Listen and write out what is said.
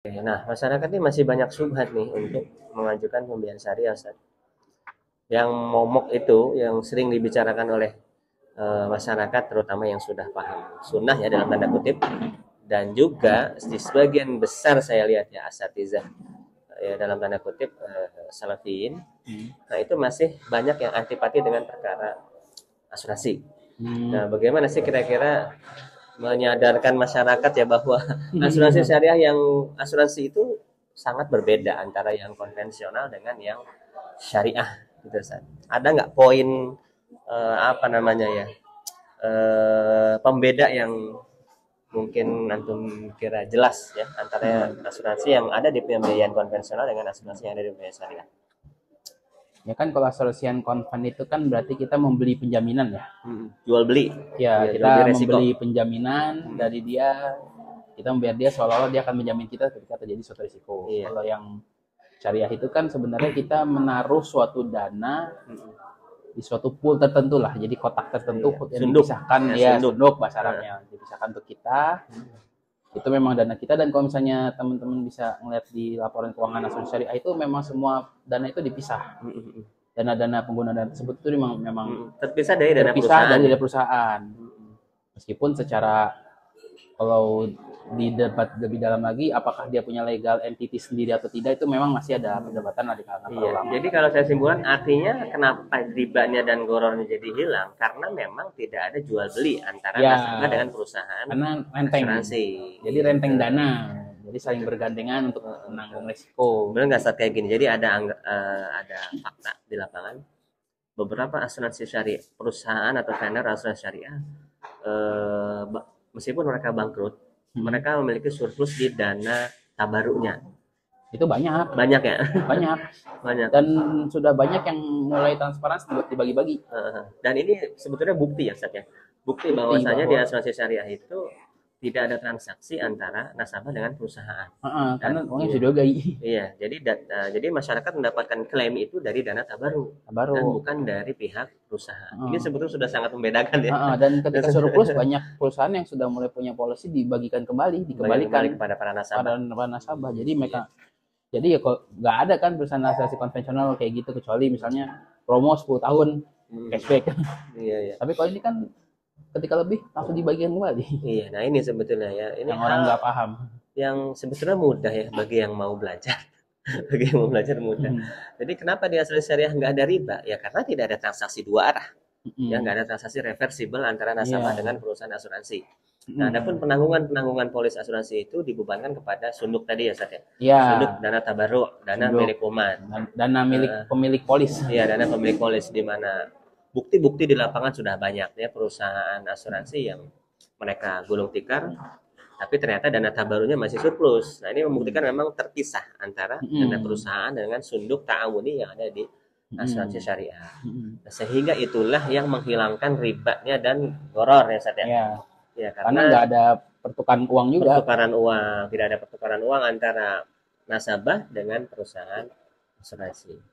Nah, masyarakat ini masih banyak syubhat nih untuk mengajukan pembiayaan syariah, Ustaz. Yang momok itu yang sering dibicarakan oleh masyarakat terutama yang sudah paham sunnah ya dalam tanda kutip, dan juga di sebagian besar saya lihat ya asatizah ya dalam tanda kutip salafiyin. Nah, itu masih banyak yang antipati dengan perkara asuransi. Nah, bagaimana sih kira-kira menyadarkan masyarakat ya bahwa asuransi syariah yang asuransi itu sangat berbeda antara yang konvensional dengan yang syariah gitu, Ustaz. Ada nggak poin apa namanya ya pembeda yang mungkin antum kira jelas ya antara asuransi yang ada di pembiayaan konvensional dengan asuransi yang ada di pembiayaan syariah? Ya kan kalau asuransian konven itu kan berarti kita membeli penjaminan ya. Jual beli. Ya, Ya, jual beli kita resiko. membeli penjaminan dari dia, kita membiar dia seolah-olah dia akan menjamin kita ketika terjadi suatu risiko. Iya. Kalau yang syariah itu kan sebenarnya kita menaruh suatu dana di suatu pool tertentu lah. Jadi kotak tertentu Iya. yang Sunduk. dipisahkan Ya, sunduk bahasa Nah, Arabnya, dipisahkan untuk kita. Itu memang dana kita, dan kalau misalnya teman-teman bisa ngeliat di laporan keuangan asuransi syariah itu memang semua dana itu dipisah. Dana-dana pengguna dana tersebut itu memang terpisah dari dana terpisah perusahaan dari ya. dana perusahaan. Meskipun secara, kalau di debat lebih dalam lagi apakah dia punya legal entity sendiri atau tidak, itu memang masih ada perdebatan lah di kalangan para Iya, ulama. jadi kalau saya simpulkan artinya kenapa ribanya dan gorornya jadi hilang karena memang tidak ada jual beli antara Ya, nasabah dengan perusahaan karena renteng. asuransi. Jadi renteng dana. Jadi saling bergandengan untuk menanggung risiko. Benar nggak saat kayak gini? Jadi ada fakta di lapangan beberapa asuransi syariah perusahaan atau vendor asuransi syariah eh, meskipun mereka bangkrut, mereka memiliki surplus di dana tabaruknya. Itu banyak Ya. banyak Banyak. dan sudah banyak yang mulai transparansi buat dibagi-bagi. Dan ini sebetulnya bukti ya, Ustaz ya. Bukti bahwasanya di asuransi syariah itu tidak ada transaksi antara nasabah dengan perusahaan. Karena uangnya Iya. sudah gai. Iya, jadi masyarakat mendapatkan klaim itu dari dana tabaruk dan bukan dari pihak perusahaan. Ini sebetulnya sudah sangat membedakan ya. Dan ketika surplus, banyak perusahaan yang sudah mulai punya policy dibagikan kembali, dikembalikan kepada para nasabah. para nasabah. Jadi mereka, jadi ya kok nggak ada kan perusahaan asuransi konvensional kayak gitu, kecuali misalnya promo 10 tahun cashback. Iya. Tapi kalau ini kan ketika lebih langsung dibagikan kembali. Iya, nah ini sebetulnya ya. Ini Yang orang nggak paham. Yang sebetulnya mudah ya bagi yang mau belajar. Bagi yang mau belajar mudah. Jadi kenapa di asuransi syariah nggak ada riba? Ya karena tidak ada transaksi dua arah. Ya nggak ada transaksi reversible antara nasabah dengan perusahaan asuransi. Nah, adapun penanggungan polis asuransi itu dibebankan kepada sunduk tadi ya, Sat ya. Sunduk dana tabaruk, dana milik umat, dana milik pemilik polis. Iya, dana pemilik polis, di mana bukti-bukti di lapangan sudah banyak ya perusahaan asuransi yang mereka gulung tikar tapi ternyata dana tabarunya masih surplus. Nah, ini membuktikan memang terpisah antara dana perusahaan dengan sunduk ta'awuni yang ada di asuransi syariah. Nah, sehingga itulah yang menghilangkan ribanya dan goror ya, Sat ya. Ya, karena nggak ada pertukaran uang juga. Tidak ada pertukaran uang antara nasabah dengan perusahaan asuransi.